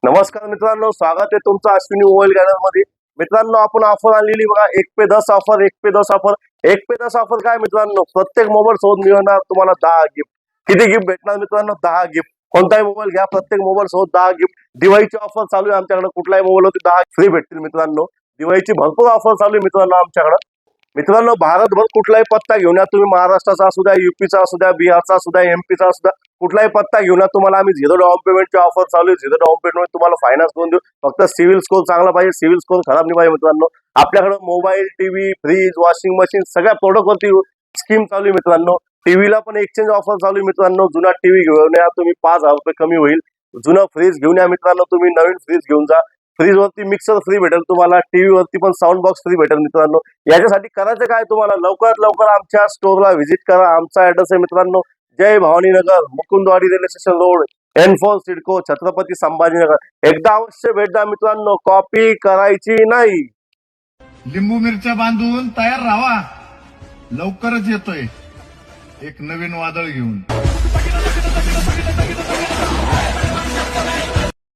नमस्कार मित्रांनो, स्वागत आहे तुमचं अश्विनी मोबाईल गॅलरी मध्ये। मित्रांनो, आपण ऑफर आणलेली बघा, 1 पे 10 ऑफर। 1 पे 10 ऑफर, 1 पे 10 ऑफर काय मित्रांनो, प्रत्येक मोबाईल सोबत मिळणार तुम्हाला 10 गिफ्ट। किती गिफ्ट भेटणार मित्रांनो? 10 गिफ्ट। कोणताही मोबाईल घ्या, प्रत्येक मोबाईल सोबत 10 गिफ्ट। दिवाळीची ऑफर चालू आहे आमच्याकडे, कुठलाही मोबाईल होती 10 फ्री भेटतील मित्रांनो। दिवाळीची भरपूर ऑफर चालू आहे मित्रांनो आमच्याकडे। मित्रांनो, भारतभर कुठलाही पत्ता घेऊन या तुम्ही, महाराष्ट्राचा असू द्या, यूपीचा असू द्या, बिहारचा असू द्या, एमपीचा असू द्या, कुठलाही पत्ता घेऊन या, तुम्हाला आम्ही 0 डाऊन पेमेंटची ऑफर चालू आहे। 0 डाऊन पेमेंट तुम्हाला फायनान्स करून देऊ, फक्त सिव्हिल स्कोर चांगला पाहिजे, सिव्हिल स्कोर खराब नाही पाहिजे मित्रांनो। आपल्याकडे mobile, TV, fridge, washing machine सगळ्या प्रोडक्ट वरती स्कीम चालू आहे मित्रांनो। टीव्हीला पण एक्सचेंज ऑफर चालू आहे मित्रांनो। जुना टीव्ही घेऊन या तुम्ही, 5,000 रुपये कमी होईल। जुना फ्रीज घेऊन या मित्रांनो, तुम्ही नवीन फ्रीज घेऊन जा। फ्रीज वरती मिक्सर फ्री भेटेल तुम्हाला, टीव्ही वरती पण साऊंड बॉक्स फ्री भेटेल मित्रांनो। याच्यासाठी करायचं काय, तुम्हाला लवकरात लवकर आमच्या स्टोरला व्हिजिट करा। आमचा ऍड्रेस आहे मित्रांनो, Jai Bhavani Nagar, Mukundwadi railway station road, N4 CIDCO, Chhatrapati Sambhajinagar. एकदा अवश्य भेट द्या मित्रांनो, कॉपी करायची नाही। लिंबू मिरच्या बांधून तयार राहा, लवकरच येतोय एक नवीन वादळ घेऊन।